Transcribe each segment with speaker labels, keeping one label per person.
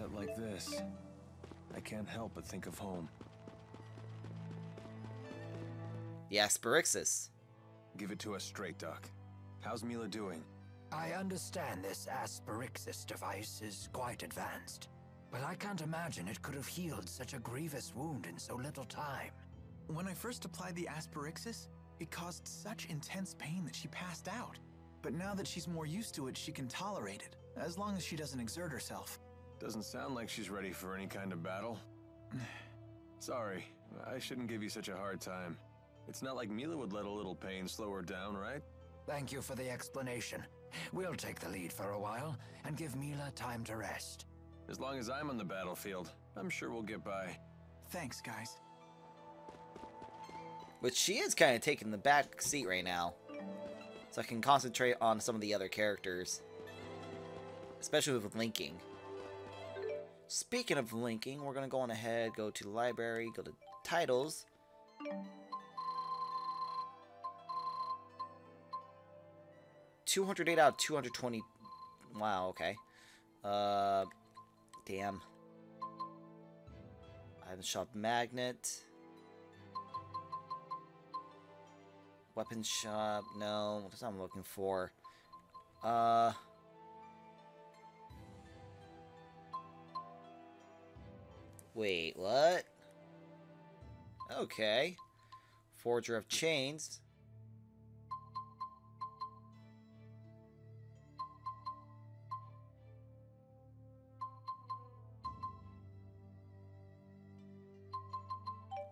Speaker 1: sunset like this, I can't help but think of home.
Speaker 2: The Asperixis.
Speaker 1: Give it to us straight, Doc. How's Mila doing?
Speaker 3: I understand this Asperixis device is quite advanced, but I can't imagine it could have healed such a grievous wound in so little time.
Speaker 4: When I first applied the Asperixis, it caused such intense pain that she passed out. But now that she's more used to it, she can tolerate it, as long as she doesn't exert herself.
Speaker 1: Doesn't sound like she's ready for any kind of battle. Sorry, I shouldn't give you such a hard time. It's not like Mila would let a little pain slow her down, right?
Speaker 3: Thank you for the explanation. We'll take the lead for a while and give Mila time to rest.
Speaker 1: As long as I'm on the battlefield, I'm sure we'll get by.
Speaker 4: Thanks, guys.
Speaker 2: But she is kind of taking the back seat right now. So I can concentrate on some of the other characters. Especially with linking. Speaking of linking, we're going to go on ahead, go to the library, go to titles. $208 out of 220. Wow, okay. Damn. Item shop magnet. Weapon shop, no, that's not what I'm looking for. Wait, what? Okay. Forger of chains.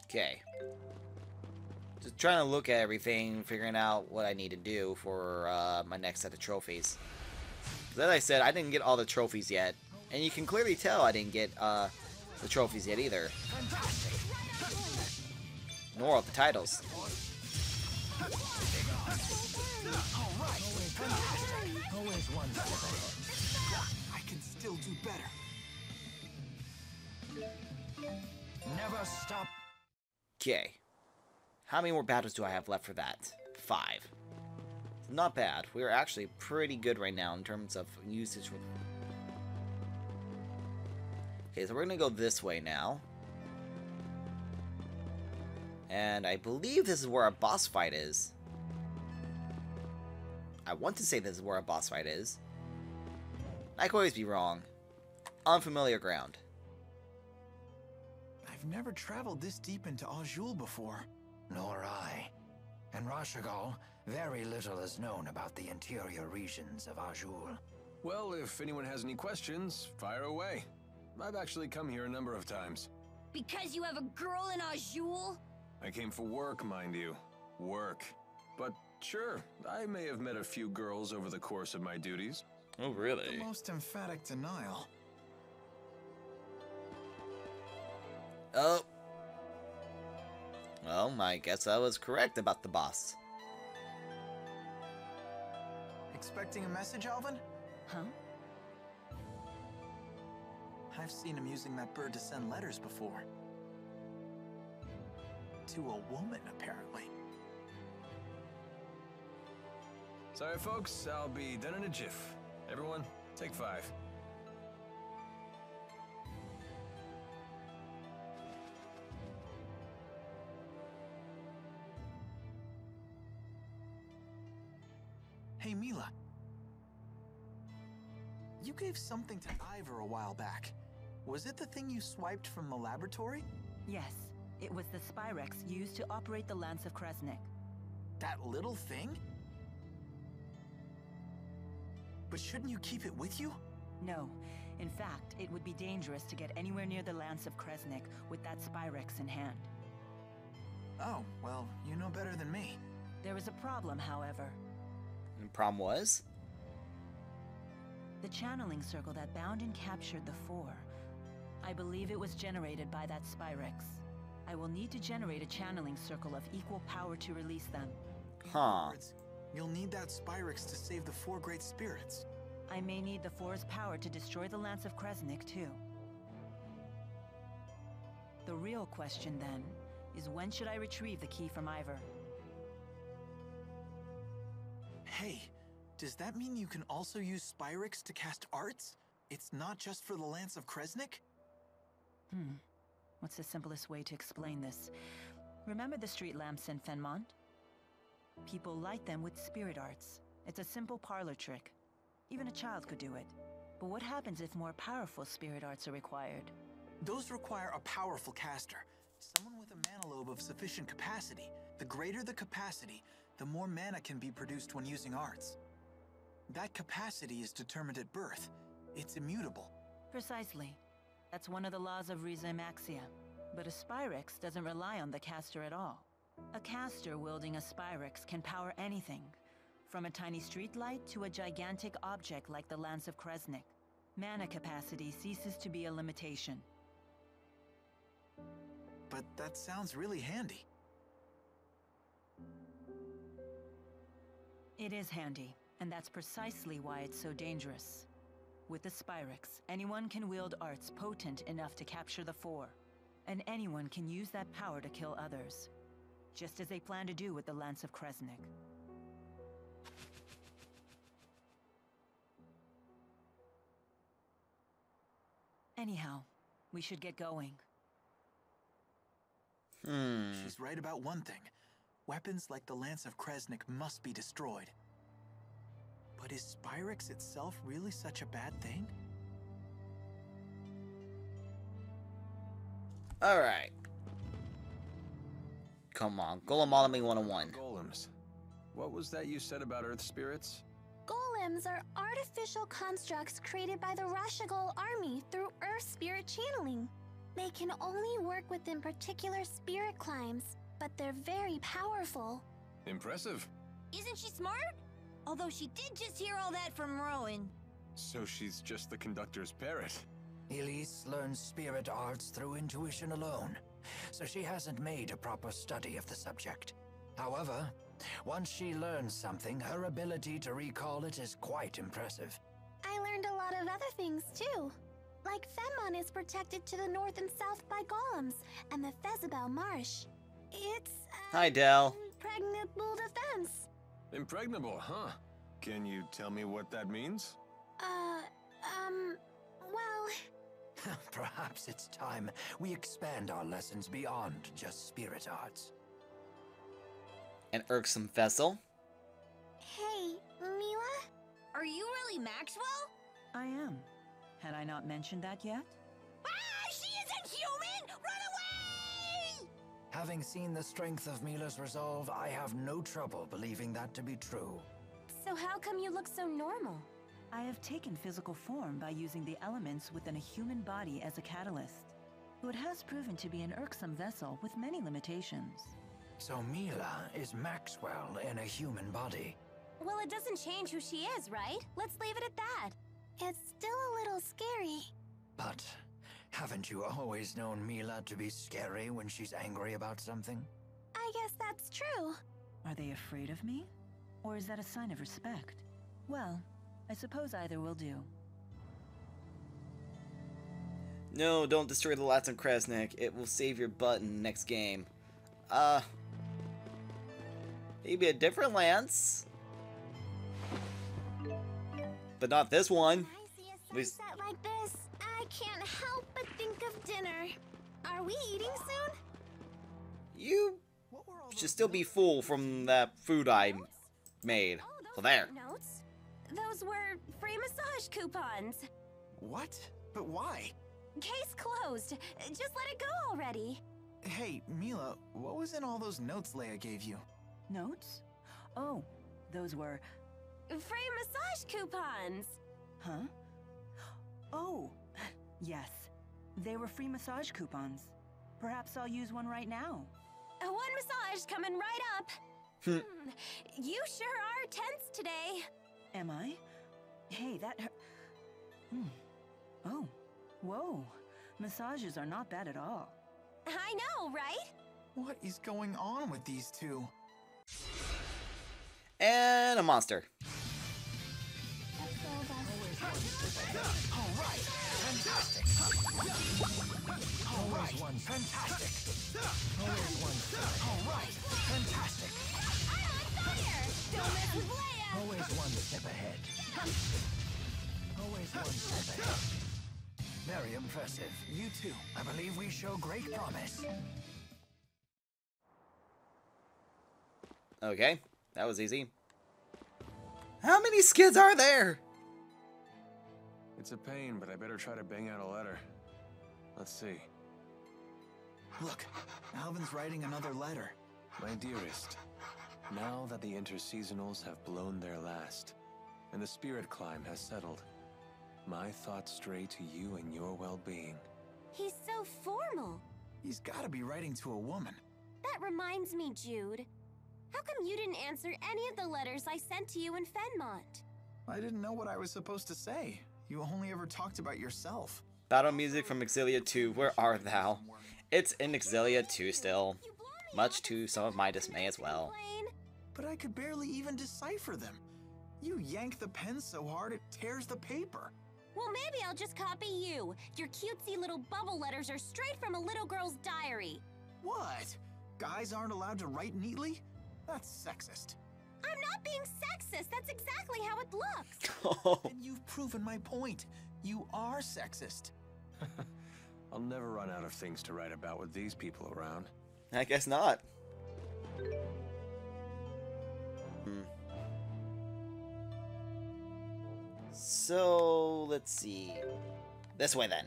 Speaker 2: Okay. Just trying to look at everything, figuring out what I need to do for my next set of trophies. As I said, I didn't get all the trophies yet. And you can clearly tell I didn't get the trophies yet either. Nor all the titles.
Speaker 4: I can still do better.
Speaker 3: Never stop.
Speaker 2: Okay. How many more battles do I have left for that? 5. Not bad. We're actually pretty good right now in terms of usage. Okay, so we're going to go this way now. And I believe this is where our boss fight is. I want to say this is where our boss fight is. I could always be wrong. Unfamiliar ground.
Speaker 4: I've never traveled this deep into Azul before.
Speaker 3: Nor I. In Rashagal, very little is known about the interior regions of Azul.
Speaker 1: Well, if anyone has any questions, fire away. I've actually come here a number of times.
Speaker 5: Because you have a girl in Azul?
Speaker 1: I came for work, mind you. Work. But sure, I may have met a few girls over the course of my duties.
Speaker 2: Oh, really?
Speaker 4: The most emphatic denial.
Speaker 2: Oh. Well, I guess I was correct about the boss.
Speaker 4: Expecting a message, Alvin?
Speaker 5: Huh?
Speaker 4: I've seen him using that bird to send letters before. To a woman, apparently.
Speaker 1: Sorry, folks, I'll be done in a jiff. Everyone, take 5.
Speaker 4: Hey, Mila. You gave something to Ivar a while back. Was it the thing you swiped from the laboratory?
Speaker 6: Yes, it was the Spyrex used to operate the Lance of Kresnik.
Speaker 4: That little thing? But shouldn't you keep it with you?
Speaker 6: No. In fact, it would be dangerous to get anywhere near the Lance of Kresnik with that Spyrex in hand.
Speaker 4: Oh, well, you know better than me.
Speaker 6: There is a problem, however.
Speaker 2: And the problem was?
Speaker 6: The channeling circle that bound and captured the Four. I believe it was generated by that Spyrex. I will need to generate a channeling circle of equal power to release them.
Speaker 2: Huh.
Speaker 4: In other words, you'll need that Spyrex to save the 4 great spirits.
Speaker 6: I may need the Four's power to destroy the Lance of Kresnik, too. The real question, then, is when should I retrieve the key from Ivar?
Speaker 4: Hey, does that mean you can also use Spyrex to cast arts? It's not just for the Lance of Kresnik?
Speaker 6: What's the simplest way to explain this? Remember the street lamps in Fenmont? People light them with spirit arts. It's a simple parlor trick. Even a child could do it. But what happens if more powerful spirit arts are required?
Speaker 4: Those require a powerful caster. Someone with a mana lobe of sufficient capacity. The greater the capacity, the more mana can be produced when using arts. That capacity is determined at birth. It's immutable.
Speaker 6: Precisely. That's one of the laws of Rizamaxia. But a Spyrix doesn't rely on the caster at all. A caster wielding a Spyrix can power anything, from a tiny streetlight to a gigantic object like the Lance of Kresnik. Mana capacity ceases to be a limitation.
Speaker 4: But that sounds really handy.
Speaker 6: It is handy, and that's precisely why it's so dangerous. With the Spyrix, anyone can wield arts potent enough to capture the Four, and anyone can use that power to kill others, just as they plan to do with the Lance of Kresnik. Anyhow, we should get going.
Speaker 4: She's right about one thing. Weapons like the Lance of Kresnik must be destroyed. But is Spyrix itself really such a bad thing?
Speaker 2: Alright. Come on, Golemonomy 101.
Speaker 1: Golems. What was that you said about Earth spirits?
Speaker 7: Golems are artificial constructs created by the Rashagol army through Earth spirit channeling. They can only work within particular spirit climes, but they're very powerful.
Speaker 1: Impressive.
Speaker 5: Isn't she smart? Although she did just hear all that from Rowan.
Speaker 1: So she's just the conductor's parrot.
Speaker 3: Elise learns spirit arts through intuition alone, so she hasn't made a proper study of the subject. However, once she learns something, her ability to recall it is quite impressive.
Speaker 7: I learned a lot of other things too. Like Fenmont is protected to the north and south by golems, and the Fezabel Marsh. It's
Speaker 2: Hi, Del.
Speaker 7: impregnable defense.
Speaker 1: Impregnable, huh? Can you tell me what that means?
Speaker 7: Well...
Speaker 3: Perhaps it's time we expand our lessons beyond just spirit arts.
Speaker 2: An irksome vessel.
Speaker 7: Hey, Mila?
Speaker 5: Are you really Maxwell?
Speaker 6: I am. Had I not mentioned that yet?
Speaker 5: Ah, she isn't human! Run away!
Speaker 3: Having seen the strength of Mila's resolve, I have no trouble believing that to be true.
Speaker 7: So how come you look so normal?
Speaker 6: I have taken physical form by using the elements within a human body as a catalyst. Though it has proven to be an irksome vessel with many limitations.
Speaker 3: So Mila is Maxwell in a human body.
Speaker 7: Well, it doesn't change who she is, right? Let's leave it at that. It's still a little scary.
Speaker 3: But haven't you always known Mila to be scary when she's angry about something?
Speaker 7: I guess that's true.
Speaker 6: Are they afraid of me? Or is that a sign of respect? Well, I suppose either will do.
Speaker 2: No, don't destroy the Lance of Kresnik. It will save your butt in the next game. Maybe a different Lance. But not this one.
Speaker 7: When I see a sunset like this, I can't help but think of dinner. Are we eating soon?
Speaker 2: You should still be full from that food I made.
Speaker 7: Oh,
Speaker 2: So
Speaker 7: those
Speaker 2: there.
Speaker 7: weren't notes. Those were free massage coupons.
Speaker 4: What? But why?
Speaker 7: Case closed. Just let it go already.
Speaker 4: Hey, Mila, what was in all those notes Leia gave you?
Speaker 6: Notes? Oh, those were...
Speaker 7: Free massage coupons.
Speaker 6: Huh? Oh, yes. They were free massage coupons. Perhaps I'll use one right now.
Speaker 7: One massage coming right up. You sure are tense today.
Speaker 6: Am I? Hey, that hurt. Oh, whoa. Massages are not bad at all.
Speaker 7: I know, right?
Speaker 4: What is going on with these two?
Speaker 2: And a monster.
Speaker 3: Alright, fantastic! Always one, fantastic! Always one, alright, fantastic!
Speaker 5: I'm on fire! Don't mess with Leia!
Speaker 3: Always one step ahead. Always one step ahead. Very impressive.
Speaker 4: You too.
Speaker 3: I believe we show great promise.
Speaker 2: Okay, that was easy. How many skids are there?
Speaker 1: It's a pain, but I better try to bang out a letter. Let's see.
Speaker 4: Look, Alvin's writing another letter.
Speaker 1: My dearest, now that the interseasonals have blown their last, and the spirit climb has settled, my thoughts stray to you and your well-being.
Speaker 5: He's so formal.
Speaker 4: He's gotta be writing to a woman.
Speaker 5: That reminds me, Jude. How come you didn't answer any of the letters I sent to you in Fenmont?
Speaker 4: I didn't know what I was supposed to say. You only ever talked about yourself.
Speaker 2: Battle music from Xillia 2, where art thou? It's in Xillia 2 still, much to some of my dismay as well.
Speaker 4: But I could barely even decipher them. You yank the pen so hard it tears the paper.
Speaker 5: Well, maybe I'll just copy you. Your cutesy little bubble letters are straight from a little girl's diary.
Speaker 4: What? Guys aren't allowed to write neatly? That's sexist.
Speaker 5: I'm not being sexist. That's exactly how it looks.
Speaker 4: And you've proven my point. You are sexist.
Speaker 1: I'll never run out of things to write about with these people around.
Speaker 2: I guess not. So, let's see. This way then.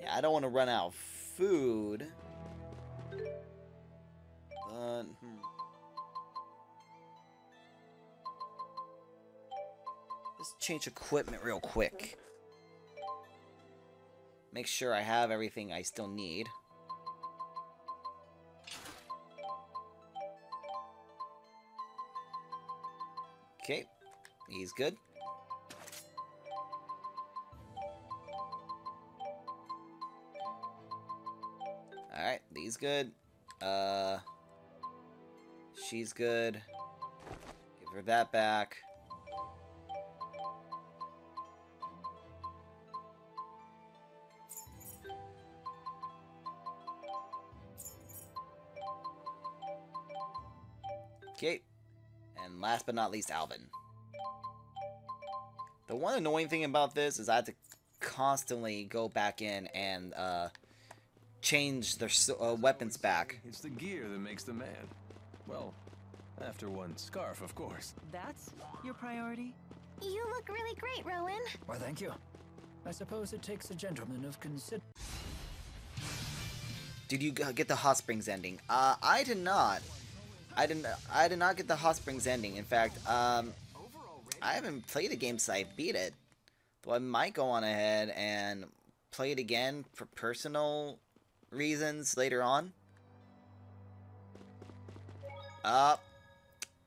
Speaker 2: Yeah, I don't want to run out of food. But, let's change equipment real quick. Make sure I have everything I still need. Okay, he's good. Alright, these good. She's good. Give her that back. Okay. And last but not least, Alvin. The one annoying thing about this is I have to constantly go back in and change their weapons back.
Speaker 1: It's the gear that makes the man. Well, after one scarf, of course.
Speaker 6: That's your priority?
Speaker 7: You look really great, Rowan.
Speaker 3: Why, thank you. I suppose it takes a gentleman of consider.
Speaker 2: Did you get the Hot Springs ending? I did not. I did not get the Hot Springs ending. In fact, I haven't played the game since I beat it. Though I might go on ahead and play it again for personal reasons later on.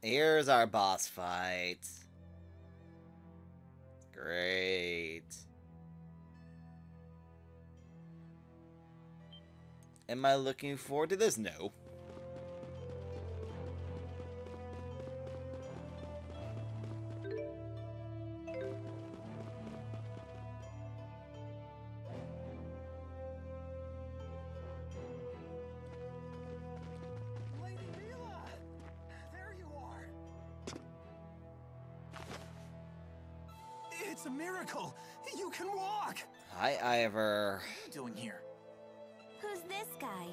Speaker 2: Here's our boss fight. Great. Am I looking forward to this? No.
Speaker 4: It's a miracle! You can walk!
Speaker 2: Hi, Ivar.
Speaker 4: What are you doing here?
Speaker 5: Who's this guy?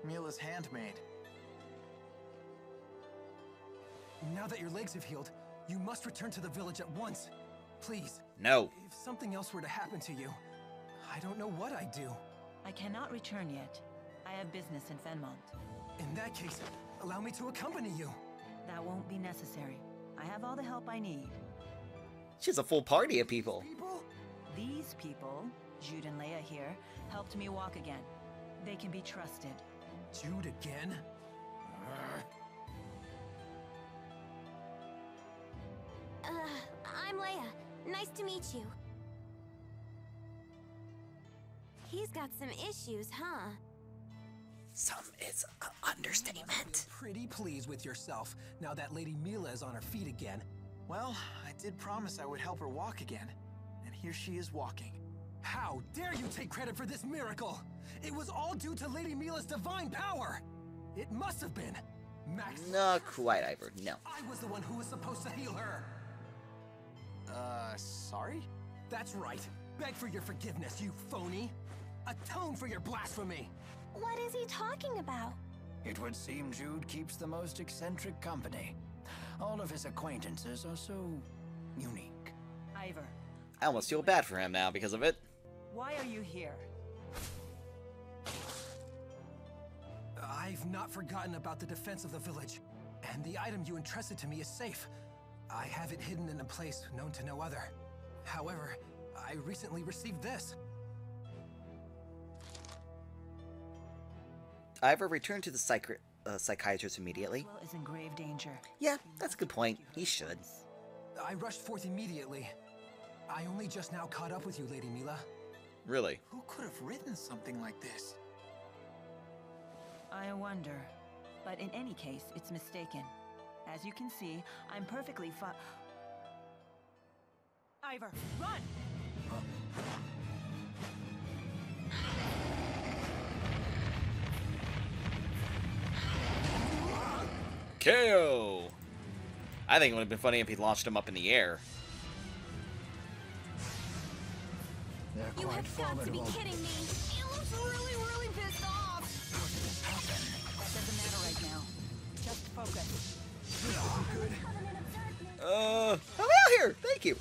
Speaker 4: Mila's handmaid.
Speaker 8: Now that your legs have healed, you must return to the village at once. Please.
Speaker 2: No.
Speaker 8: If something else were to happen to you, I don't know what I'd do.
Speaker 6: I cannot return yet. I have business in Fenmont.
Speaker 8: In that case, allow me to accompany you.
Speaker 6: That won't be necessary. I have all the help I need.
Speaker 2: She has a full party of people.
Speaker 6: These people, Jude and Leia here, helped me walk again. They can be trusted.
Speaker 8: Jude again?
Speaker 5: I'm Leia. Nice to meet you. He's got some issues, huh?
Speaker 2: Some is an understatement.
Speaker 8: Pretty pleased with yourself now that Lady Mila is on her feet again.
Speaker 4: Well, I did promise I would help her walk again. And here she is walking.
Speaker 8: How dare you take credit for this miracle? It was all due to Lady Mila's divine power! It must have been. Max.
Speaker 2: Not quite, Ivor. No.
Speaker 8: I was the one who was supposed to heal her.
Speaker 4: Sorry?
Speaker 8: That's right. Beg for your forgiveness, you phony. Atone for your blasphemy.
Speaker 7: What is he talking about?
Speaker 3: It would seem Jude keeps the most eccentric company. All of his acquaintances are so unique.
Speaker 6: Ivor,
Speaker 2: I almost feel bad for him now because of it.
Speaker 6: why are you here?
Speaker 8: I've not forgotten about the defense of the village, and the item you entrusted to me is safe. I have it hidden in a place known to no other. However, I recently received this.
Speaker 2: Ivor returned to the psychiatrist immediately.
Speaker 6: Will is in grave danger.
Speaker 2: Yeah, that's a good point. He should.
Speaker 8: I rushed forth immediately. I only just now caught up with you, Lady Mila.
Speaker 2: Really?
Speaker 4: Who could have written something like this?
Speaker 6: I wonder. But in any case, it's mistaken. As you can see, I'm perfectly fine. Ivor, run!
Speaker 2: KO! I think it would have been funny if he launched him up in the air.
Speaker 3: They're
Speaker 5: You
Speaker 3: quite
Speaker 5: have got to be
Speaker 3: formidable.
Speaker 5: kidding me. He looks really pissed off.
Speaker 3: How did this happen?
Speaker 6: That doesn't matter right now. Just focus.
Speaker 2: Help me out here! Thank you!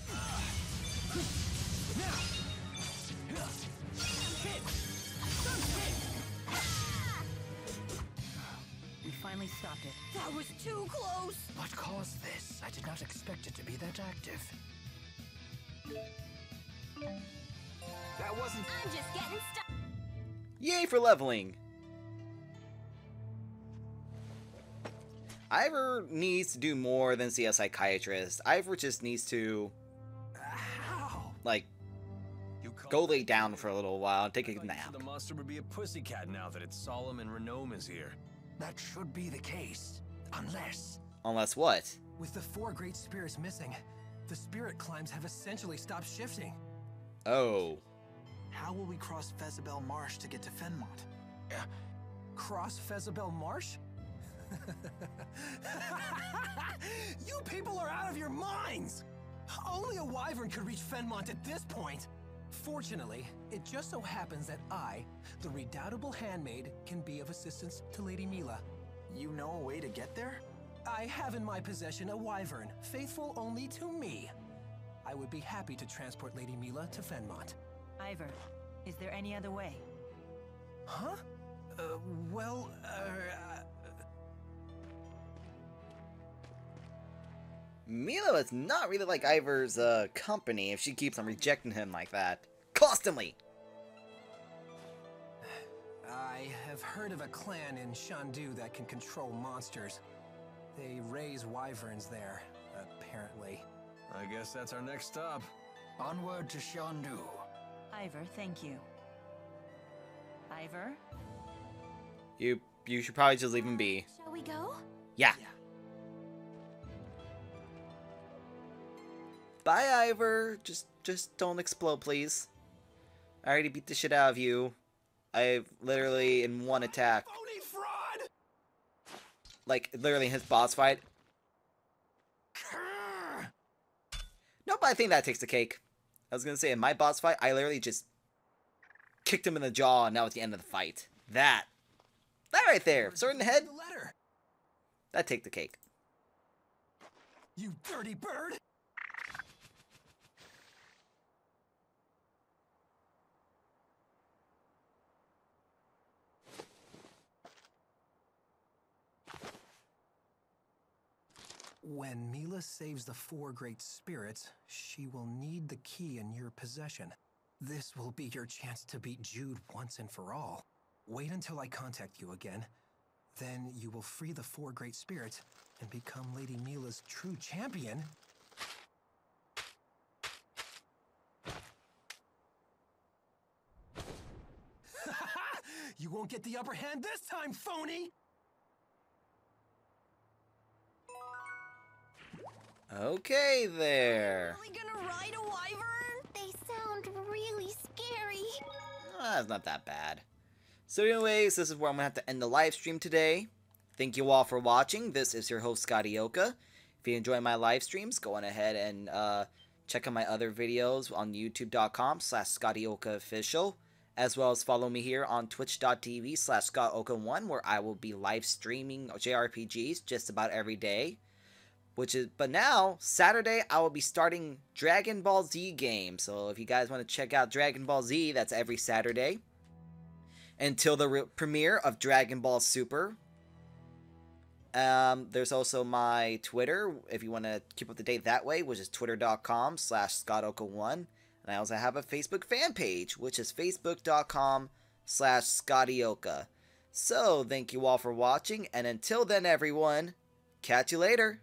Speaker 6: We finally stopped it.
Speaker 5: That was too close.
Speaker 3: What caused this? I did not expect it to be that active.
Speaker 4: That wasn't...
Speaker 5: I'm just getting stuck.
Speaker 2: Yay for leveling! Ivor needs to do more than see a psychiatrist. Ivor just needs to, like, go lay down for a little while and take a nap.
Speaker 1: The monster would be a pussycat now that its solemn and Renome is here.
Speaker 3: That should be the case. Unless...
Speaker 2: Unless what?
Speaker 8: With the 4 great spirits missing, the spirit climbs have essentially stopped shifting.
Speaker 2: Oh.
Speaker 4: How will we cross Fezabel Marsh to get to Fenmont?
Speaker 8: Cross Fezabel Marsh? You people are out of your minds! Only a wyvern could reach Fenmont at this point. Fortunately, it just so happens that I, the redoubtable handmaid, can be of assistance to Lady Mila.
Speaker 4: You know a way to get there?
Speaker 8: I have in my possession a wyvern, faithful only to me. I would be happy to transport Lady Mila to Fenmont.
Speaker 6: Ivor, is there any other way?
Speaker 8: Huh?
Speaker 2: Mila is not really like Ivor's company if she keeps on rejecting him like that. Constantly!
Speaker 8: I have heard of a clan in Shandu that can control monsters. They raise wyverns there, apparently.
Speaker 1: I guess that's our next stop.
Speaker 3: Onward to Shandu.
Speaker 6: Ivor, thank you. Ivor?
Speaker 2: You should probably just leave him be.
Speaker 5: Shall we go?
Speaker 2: Yeah. Bye, Ivor. Just don't explode, please. I already beat the shit out of you. I've literally in one attack.
Speaker 8: Phony fraud!
Speaker 2: Like, literally in his boss fight. Nope, I think that takes the cake. I was gonna say, in my boss fight, I literally just kicked him in the jaw, and now it's the end of the fight. That right there, sword in the head,
Speaker 8: The letter!
Speaker 2: that take the cake.
Speaker 8: You dirty bird! When Mila saves the 4 great spirits, she will need the key in your possession. This will be your chance to beat Jude once and for all. Wait until I contact you again. Then you will free the 4 great spirits and become Lady Mila's true champion. You won't get the upper hand this time, phony!
Speaker 2: Okay, there.
Speaker 5: Really gonna ride a wyvern?
Speaker 7: They sound really scary.
Speaker 2: That's not that bad. So anyways, this is where I'm going to have to end the live stream today. thank you all for watching. This is your host, Scottyoka. If you enjoy my live streams, go on ahead and check out my other videos on youtube.com/ScottyokaOfficial, as well as follow me here on twitch.tv/ScottOka1, where I will be live streaming JRPGs just about every day. But now, Saturday, I will be starting Dragon Ball Z games. So if you guys want to check out Dragon Ball Z, that's every Saturday. Until the premiere of Dragon Ball Super. There's also my Twitter, if you want to keep up to date that way, which is twitter.com/ScottOka1. And I also have a Facebook fan page, which is facebook.com/Scottyoka. So, thank you all for watching, and until then, everyone, catch you later.